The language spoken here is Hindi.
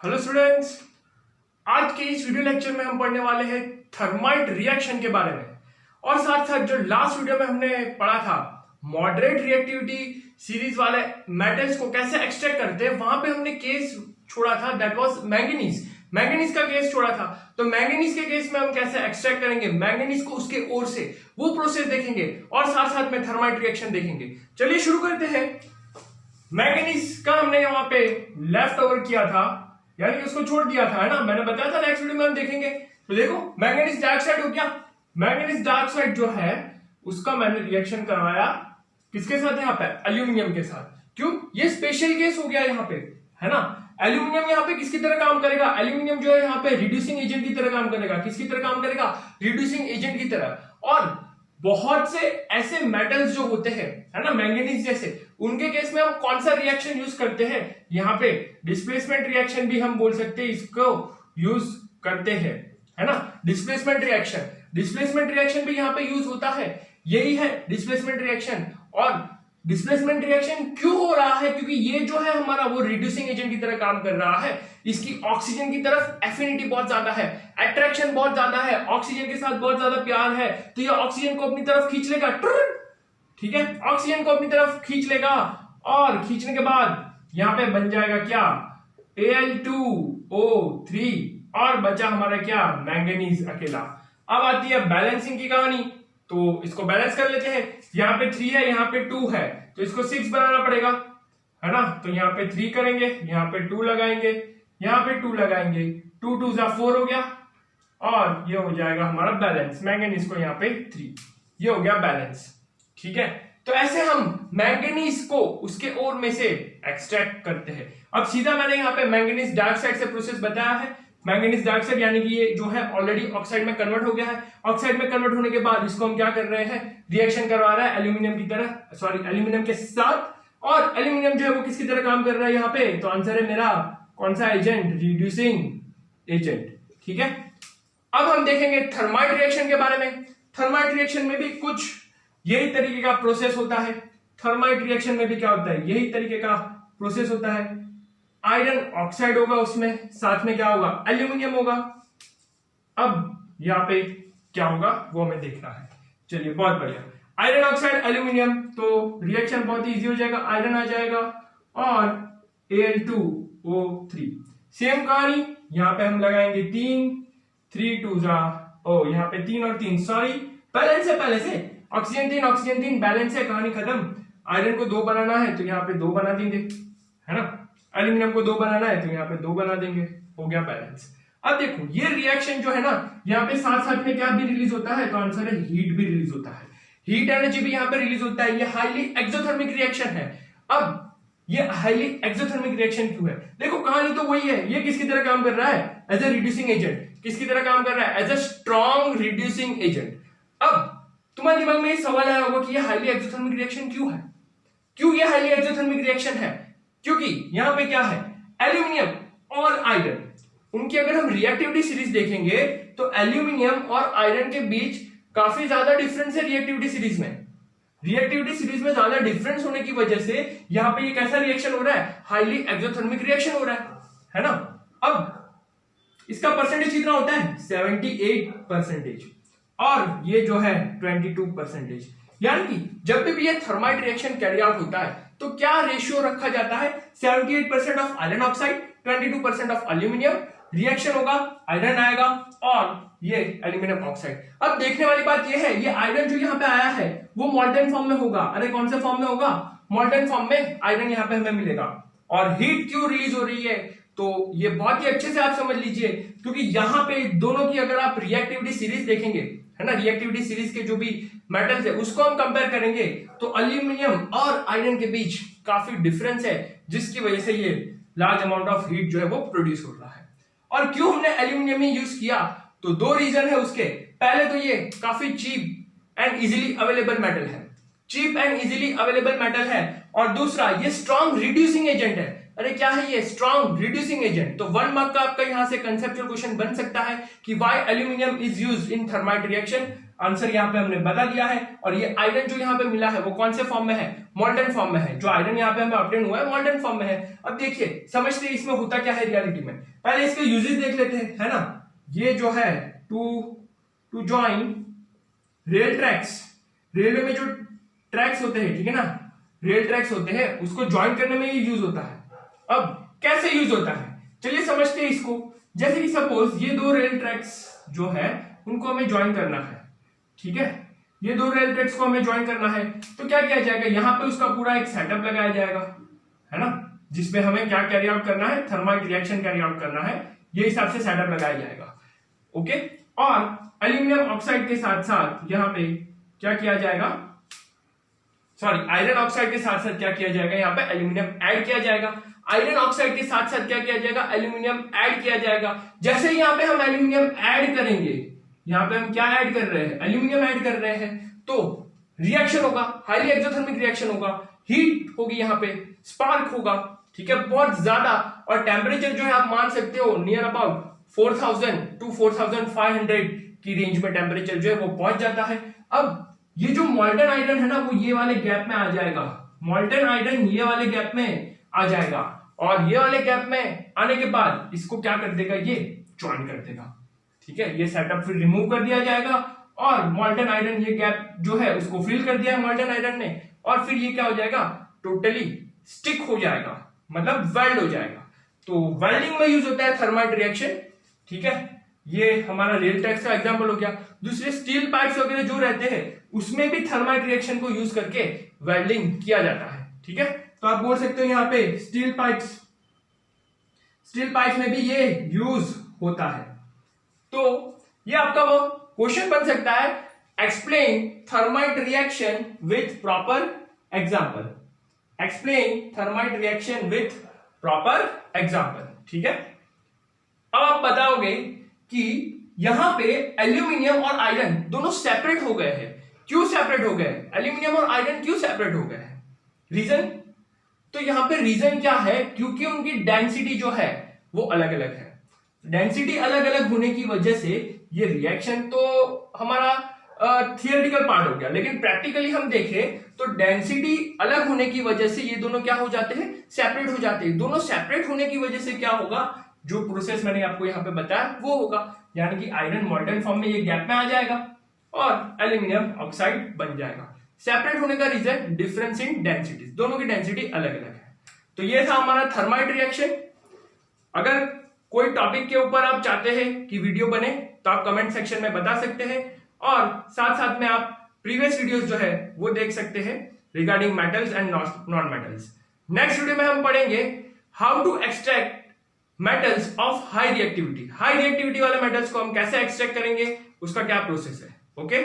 हेलो स्टूडेंट्स, आज के इस वीडियो लेक्चर में हम पढ़ने वाले हैं थर्माइट रिएक्शन के बारे में। और साथ साथ जो लास्ट वीडियो में हमने पढ़ा था मॉडरेट रिएक्टिविटी सीरीज वाले मेटल्स को कैसे एक्सट्रैक्ट करते हैं, वहां पे हमने केस छोड़ा था, दैट वाज मैंगनीज का केस छोड़ा था। तो मैंगनीज के केस में हम कैसे एक्सट्रैक्ट करेंगे मैंगनीज को उसके ओर से, वो प्रोसेस देखेंगे और साथ साथ में थर्माइट रिएक्शन देखेंगे। चलिए शुरू करते हैं। मैंगनीज का हमने यहाँ पे लेफ्ट ओवर किया था, यानी कि उसको छोड़ दिया था, है ना। मैंने बताया था नेक्स्ट वीडियो में हम देखेंगे। तो देखो मैंगनीज डाइऑक्साइड हो गया। मैंगनीज डाइऑक्साइड जो है उसका मैंने रिएक्शन करवाया किसके साथ, यहाँ पे एल्यूमिनियम के साथ। क्यों? ये स्पेशल केस हो गया यहाँ पे, है ना। एल्यूमिनियम यहाँ पे किसकी तरह काम करेगा, एल्यूमिनियम जो है यहाँ पे रिड्यूसिंग एजेंट की तरह काम करेगा। किसकी तरह काम करेगा? रिड्यूसिंग एजेंट की तरह। और बहुत से ऐसे मेटल्स जो होते हैं, है ना, मैंगनीज जैसे, उनके केस में हम कौन सा रिएक्शन यूज करते हैं, यहाँ पे डिस्प्लेसमेंट रिएक्शन भी हम बोल सकते हैं, इसको यूज करते हैं, है ना। डिस्प्लेसमेंट रिएक्शन भी यहाँ पे यूज होता है। यही है डिस्प्लेसमेंट रिएक्शन। और डिस्प्लेसमेंट रिएक्शन क्यों हो रहा है? क्योंकि ये जो है हमारा वो रिड्यूसिंग एजेंट की तरह काम कर रहा है। इसकी ऑक्सीजन की तरफ एफिनिटी बहुत ज्यादा है, अट्रैक्शन बहुत ज्यादा है, ऑक्सीजन के साथ बहुत ज्यादा प्यार है, तो ये ऑक्सीजन को अपनी तरफ खींच लेगा। ठीक है, ऑक्सीजन को अपनी तरफ खींच लेगा और खींचने के बाद यहां पे बन जाएगा क्या, Al2O3, और बचा हमारा क्या, मैंगनीज अकेला। अब आती है बैलेंसिंग की कहानी, तो इसको बैलेंस कर लेते हैं। यहाँ पे 3 है, यहाँ पे 2 है, तो इसको 6 बनाना पड़ेगा, है ना। तो यहाँ पे 3 करेंगे, यहाँ पे 2 लगाएंगे, यहाँ पे 2 लगाएंगे, 2 2 4 हो गया, और ये हो जाएगा हमारा बैलेंस। मैंगनीज को यहाँ पे 3, ये हो गया बैलेंस। ठीक है, तो ऐसे हम मैंगनीज को उसके ओर में से एक्सट्रैक्ट करते हैं। अब सीधा मैंने यहाँ पे मैंगनीज डाइऑक्साइड से प्रोसेस बताया है। मैंगनीज डाइऑक्साइड यानी कि ये जो है ऑलरेडी ऑक्साइड में कन्वर्ट हो गया है। ऑक्साइड में कन्वर्ट होने के बाद इसको हम क्या कर रहे हैं, रिएक्शन करवा रहा है एल्यूमिनियम की तरह, सॉरी एल्यूमिनियम के साथ। और एल्यूमिनियम जो है वो किसकी तरह काम कर रहा है यहाँ पे, तो आंसर है मेरा कौन सा एजेंट, रिड्यूसिंग एजेंट। ठीक है, अब हम देखेंगे थर्माइट रिएक्शन के बारे में। थर्माइट रिएक्शन में भी कुछ यही तरीके का प्रोसेस होता है। थर्माइट रिएक्शन में भी क्या होता है, यही तरीके का प्रोसेस होता है। आयरन ऑक्साइड होगा, उसमें साथ में क्या होगा, एल्यूमिनियम होगा। अब यहाँ पे क्या होगा वो हमें देखना है। चलिए बहुत बढ़िया, आयरन ऑक्साइड एल्यूमिनियम, तो रिएक्शन बहुत इजी हो जाएगा। आयरन आ जाएगा और Al2O3, सेम कहानी। यहाँ पे हम लगाएंगे 3, 3 2 यहाँ पे 3 और 3, सॉरी बैलेंस है पहले से, ऑक्सीजन 3 बैलेंस है, कहानी खत्म। आयरन को 2 बनाना है तो यहाँ पे 2 बना देंगे, है ना। एल्यूमिनियम को 2 बनाना है तो यहाँ पे 2 बना देंगे, हो गया बैलेंस। अब देखो ये रिएक्शन जो है ना, यहाँ पे साथ साथ में क्या भी रिलीज होता है, तो आंसर है हीट भी रिलीज होता है। हीट एनर्जी भी यहाँ पे रिलीज होता है। ये हाईली एक्सोथर्मिक रिएक्शन है। अब ये हाईली एक्सोथर्मिक रिएक्शन क्यों है, देखो कहानी तो वही है। ये किसकी तरह काम कर रहा है, एज ए रिड्यूसिंग एजेंट। किसकी तरह काम कर रहा है, as a strong reducing agent. अब तुम्हारे दिमाग में ये सवाल आया होगा कि ये हाईली एक्सोथर्मिक रिएक्शन क्यों है, क्यों ये हाईली एक्सोथर्मिक रिएक्शन है? क्योंकि यहां पे क्या है, एल्यूमिनियम और आयरन, उनकी अगर हम रिएक्टिविटी सीरीज देखेंगे तो एल्यूमिनियम और आयरन के बीच काफी ज्यादा डिफरेंस है। रिएक्टिविटी सीरीज में ज्यादा डिफरेंस होने की वजह से यहां पे ये कैसा रिएक्शन हो रहा है, हाईली एक्सोथर्मिक रिएक्शन हो रहा है ना। अब इसका परसेंटेज कितना होता है, 78%, और ये जो है 22%। यानी कि जब भी ये थर्माइट रिएक्शन कैरी आउट होता है तो क्या रेशियो रखा जाता है, 78% of iron oxide, 22% of aluminium. Reaction होगा, आयरन आएगा और ये एल्यूमिनियम ऑक्साइड। अब देखने वाली बात ये है, ये आयरन जो यहाँ पे आया है वो मॉल्टन फॉर्म में होगा। अरे कौन से फॉर्म में होगा, मॉल्टन फॉर्म में आयरन यहाँ पे हमें मिलेगा। और हीट क्यों रिलीज हो रही है, तो ये बहुत ही अच्छे से आप समझ लीजिए, क्योंकि यहाँ पे दोनों की अगर आप रिएक्टिविटी सीरीज देखेंगे, है ना, रिएक्टिविटी सीरीज के जो भी मेटल्स है उसको हम कंपेयर करेंगे तो एल्यूमिनियम और आयरन के बीच काफी डिफरेंस है, जिसकी वजह से ये लार्ज अमाउंट ऑफ हीट जो है वो प्रोड्यूस हो रहा है। और क्यों हमने एल्यूमिनियम ही यूज किया, तो 2 रीजन है उसके। पहले तो ये काफी cheap and easily available metal है, और दूसरा ये स्ट्रॉन्ग रिड्यूसिंग एजेंट है। अरे क्या है ये, स्ट्रॉन्ग रिड्यूसिंग एजेंट। तो 1 मार्क का आपका यहां से कंसेप्चुअल क्वेश्चन बन सकता है कि why aluminium is used in thermite reaction. Answer यहाँ पे हमने बता दिया है। और ये आयरन जो यहाँ पे मिला है वो कौन से फॉर्म में है, मोल्टन फॉर्म में है। जो आयरन यहाँ पे हमें ऑब्टेन हुआ है मोल्टन फॉर्म में है। अब देखिए समझते इसमें होता क्या है रियलिटी में, पहले इसके यूजेस देख लेते हैं, है ना। ये जो है to join rail tracks, railway में जो ट्रैक्स होते हैं, ठीक है ना, रेल ट्रैक्स होते हैं, उसको ज्वाइन करने में ये यूज होता है। अब कैसे यूज होता है चलिए समझते हैं इसको। जैसे कि सपोज ये दो रेल ट्रैक्स जो है उनको हमें ज्वाइन करना है, ठीक है, ये दो रेल ट्रैक्स को हमें ज्वाइन करना है, तो क्या किया जाएगा, यहाँ पे उसका पूरा एक सेटअप लगाया जाएगा, है ना, जिसपे हमें क्या कैरी आउट करना है, थर्मल रिएक्शन कैरी आउट करना है, ये हिसाब से सेटअप लगाया जाएगा। ओके, और एल्यूमिनियम ऑक्साइड के साथ साथ यहाँ पे क्या किया जाएगा, सॉरी आयरन ऑक्साइड के साथ साथ क्या किया जाएगा, यहाँ पे एल्यूमिनियम ऐड किया जाएगा। आयरन ऑक्साइड के साथ साथ क्या किया जाएगा, एल्यूमिनियम ऐड किया जाएगा। जैसे ही यहाँ पे हम एल्यूमिनियम ऐड करेंगे, यहाँ पे हम क्या ऐड कर रहे हैं, एल्यूमिनियम ऐड कर रहे हैं, तो रिएक्शन होगा, हाईली एक्सोथर्मिक रिएक्शन होगा, हीट होगी, यहाँ पे स्पार्क होगा, ठीक है, बहुत ज्यादा। और टेम्परेचर जो है आप मान सकते हो नियर अबाउट 4000 to 4500 की रेंज में टेम्परेचर जो है वो पहुंच जाता है। अब ये जो मॉल्टन आयरन है ना वो ये वाले गैप में आ जाएगा, मॉल्टन आयरन ये वाले गैप में आ जाएगा, और ये वाले गैप में आने के बाद इसको क्या कर देगा, ये ज्वाइन कर देगा, ठीक है। ये सेटअप फिर रिमूव कर दिया जाएगा और मॉल्टन आयरन ये गैप जो है उसको फिल कर दिया है मॉल्टन आयरन ने, और फिर ये क्या हो जाएगा, टोटली स्टिक हो जाएगा, मतलब वेल्ड हो जाएगा। तो वेल्डिंग में यूज होता है थर्माइट रिएक्शन, ठीक है। ये हमारा रेल ट्रैक्स का एग्जांपल हो गया। दूसरे स्टील पाइप्स वगैरह जो रहते हैं उसमें भी थर्माइट रिएक्शन को यूज करके वेल्डिंग किया जाता है, ठीक है। तो आप बोल सकते हो यहाँ पे स्टील पाइप्स में भी ये यूज होता है। तो ये आपका वो क्वेश्चन बन सकता है, explain thermite reaction with proper example, explain thermite reaction with proper example, ठीक है। अब आप बताओगे कि यहां पे एल्यूमिनियम और आयरन दोनों सेपरेट हो गए हैं। क्यों सेपरेट हो गए, एल्यूमिनियम और आयरन क्यों सेपरेट हो गए हैं, रीजन। तो यहां पे रीजन क्या है, क्योंकि उनकी डेंसिटी जो है वो अलग अलग है। डेंसिटी अलग अलग होने की वजह से ये रिएक्शन तो हमारा थियोरेटिकल पार्ट हो गया, लेकिन प्रैक्टिकली हम देखें तो डेंसिटी अलग होने की वजह से ये दोनों क्या हो जाते हैं, सेपरेट हो जाते हैं। दोनों सेपरेट होने की वजह से क्या होगा, जो प्रोसेस मैंने आपको यहाँ पे बताया वो होगा, यानी कि आयरन मॉल्टन फॉर्म में ये गैप में आ जाएगा और एल्यूमिनियम ऑक्साइड बन जाएगा। सेपरेट होने का रीजन डिफरेंस इन डेंसिटी, दोनों की डेंसिटी अलग अलग है। तो ये था हमारा थर्माइट रिएक्शन। अगर कोई टॉपिक के ऊपर आप चाहते हैं कि वीडियो बने तो आप कमेंट सेक्शन में बता सकते हैं, और साथ साथ में आप प्रीवियस वीडियोस जो है वो देख सकते हैं regarding metals and non metals. Next video में हम पढ़ेंगे how to extract metals of high reactivity. High reactivity वाले मेटल्स को हम कैसे एक्सट्रैक्ट करेंगे, उसका क्या प्रोसेस है। ओके।